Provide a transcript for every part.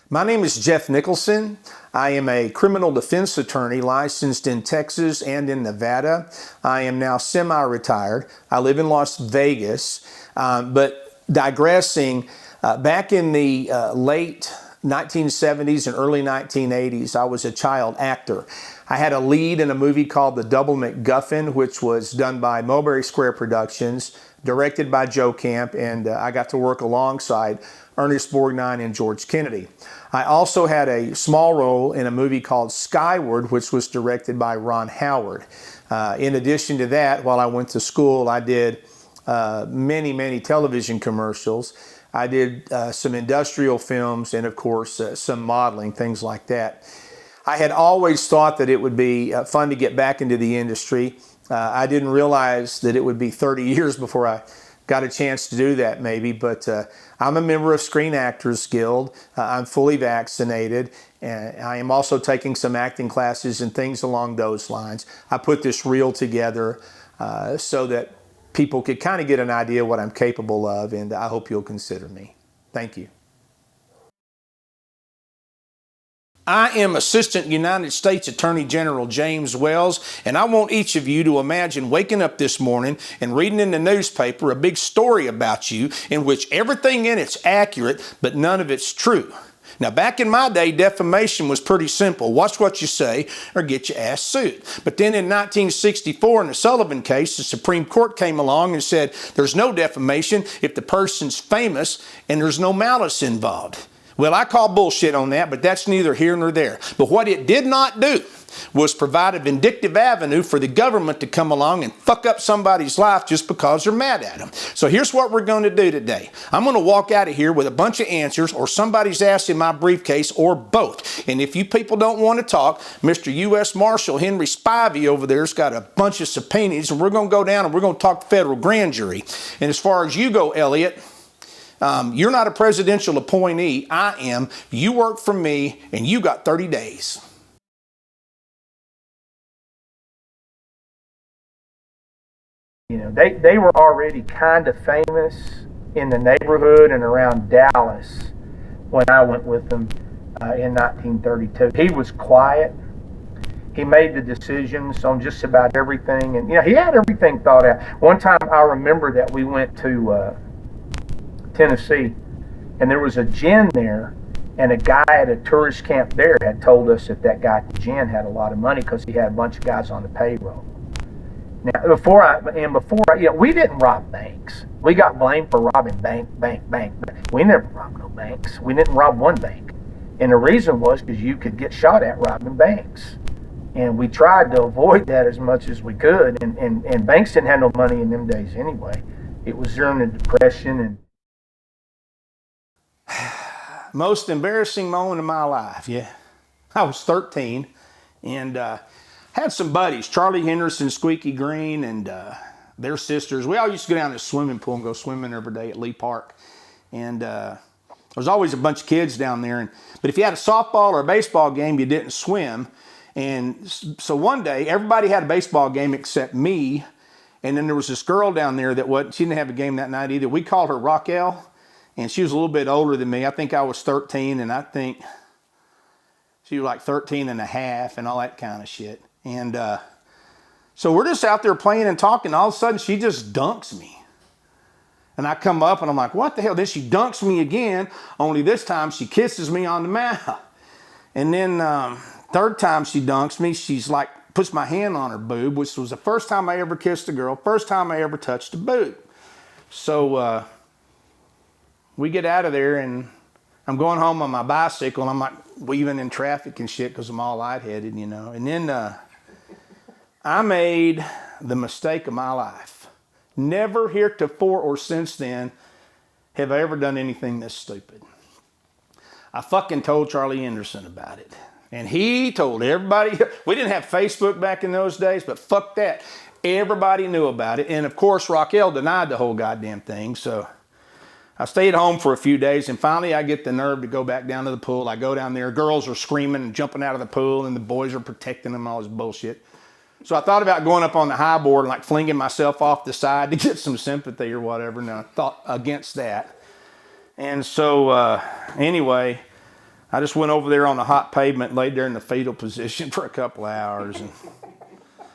My name is Jeff Nicholson. I am a criminal defense attorney licensed in Texas and in Nevada. I am now semi-retired. I live in Las Vegas. But digressing, back in the late 1970s and early 1980s, I was a child actor. I had a lead in a movie called The Double MacGuffin, which was done by Mulberry Square Productions, directed by Joe Camp, and I got to work alongside Ernest Borgnine and George Kennedy. I also had a small role in a movie called Skyward, which was directed by Ron Howard. In addition to that, while I went to school, I did many television commercials. I did some industrial films and, of course, some modeling, things like that. I had always thought that it would be fun to get back into the industry. I didn't realize that it would be 30 years before I got a chance to do that maybe, but I'm a member of Screen Actors Guild. I'm fully vaccinated, and I am also taking some acting classes and things along those lines. I put this reel together so that people could kind of get an idea what I'm capable of, and I hope you'll consider me. Thank you. I am Assistant United States Attorney General James Wells, and I want each of you to imagine waking up this morning and reading in the newspaper a big story about you in which everything in it's accurate, but none of it's true. Now, back in my day, defamation was pretty simple. Watch what you say or get your ass sued. But then in 1964, in the Sullivan case, the Supreme Court came along and said there's no defamation if the person's famous and there's no malice involved. Well, I call bullshit on that, but that's neither here nor there. But what it did not do was provide a vindictive avenue for the government to come along and fuck up somebody's life just because they're mad at them. So here's what we're going to do today. I'm going to walk out of here with a bunch of answers, or somebody's ass in my briefcase, or both. And if you people don't want to talk, Mr. U.S. Marshal Henry Spivey over there's got a bunch of subpoenas, and we're going to go down and we're going to talk to federal grand jury. And as far as you go, Elliot, you're not a presidential appointee. I am. You work for me, and you got 30 days. You know, they were already kind of famous in the neighborhood and around Dallas when I went with them in 1932. He was quiet. He made the decisions on just about everything, and he had everything thought out. One time I remember that we went to Tennessee, and there was a gin there, and a guy at a tourist camp there had told us that guy Gin had a lot of money because he had a bunch of guys on the payroll. Now, before I, we didn't rob banks. We got blamed for robbing bank. We never robbed no banks. We didn't rob one bank, and the reason was because you could get shot at robbing banks, and we tried to avoid that as much as we could. And banks didn't have no money in them days anyway. It was during the Depression and. Most embarrassing moment of my life, yeah. I was 13 and had some buddies, Charlie Henderson, Squeaky Green, and their sisters. We all used to go down to the swimming pool and go swimming every day at Lee Park. And there was always a bunch of kids down there. But if you had a softball or a baseball game, you didn't swim. And so one day, everybody had a baseball game except me. And then there was this girl down there she didn't have a game that night either. We called her Raquel. And she was a little bit older than me. I think I was 13, and I think she was like 13 and a half and all that kind of shit. And so we're just out there playing and talking. All of a sudden, she just dunks me. And I come up, and I'm like, what the hell? Then she dunks me again, only this time she kisses me on the mouth. And then third time she dunks me, she's like, puts my hand on her boob, which was the first time I ever kissed a girl, first time I ever touched a boob. So we get out of there, and I'm going home on my bicycle, and I'm like weaving in traffic and shit because I'm all lightheaded, And then I made the mistake of my life. Never heretofore or since then have I ever done anything this stupid. I fucking told Charlie Anderson about it. And he told everybody. We didn't have Facebook back in those days, but fuck that. Everybody knew about it. And of course, Raquel denied the whole goddamn thing, so I stayed home for a few days, and finally I get the nerve to go back down to the pool. I go down there, girls are screaming and jumping out of the pool, and the boys are protecting them, all this bullshit. So I thought about going up on the high board and like flinging myself off the side to get some sympathy or whatever, and I thought against that. And so anyway, I just went over there on the hot pavement, laid there in the fetal position for a couple of hours.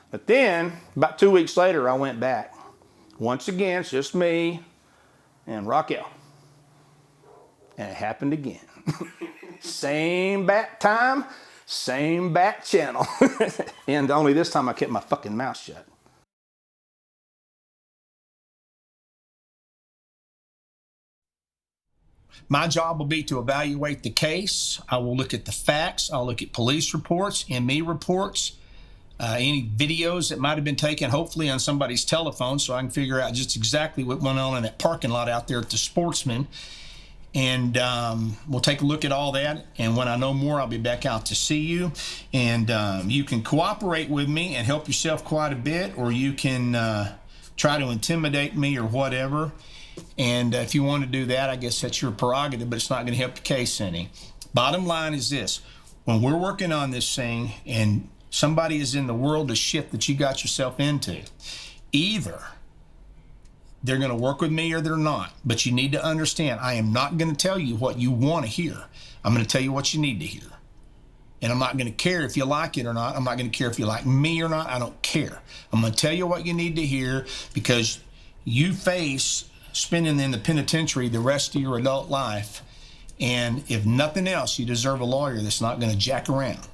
But then, about 2 weeks later, I went back. Once again, it's just me and Raquel. And it happened again. Same back time, same back channel. And only this time I kept my fucking mouth shut. My job will be to evaluate the case. I will look at the facts. I'll look at police reports, ME reports, any videos that might have been taken, hopefully on somebody's telephone, so I can figure out just exactly what went on in that parking lot out there at the Sportsman. And we'll take a look at all that. And when I know more, I'll be back out to see you. And you can cooperate with me and help yourself quite a bit, or you can try to intimidate me or whatever. And if you want to do that, I guess that's your prerogative, but it's not going to help your case any. Bottom line is this. When we're working on this thing and somebody is in the world of shit that you got yourself into, either they're going to work with me or they're not. But you need to understand, I am not going to tell you what you want to hear. I'm going to tell you what you need to hear. And I'm not going to care if you like it or not. I'm not going to care if you like me or not. I don't care. I'm going to tell you what you need to hear, because you face spending in the penitentiary the rest of your adult life. And if nothing else, you deserve a lawyer that's not going to jack around.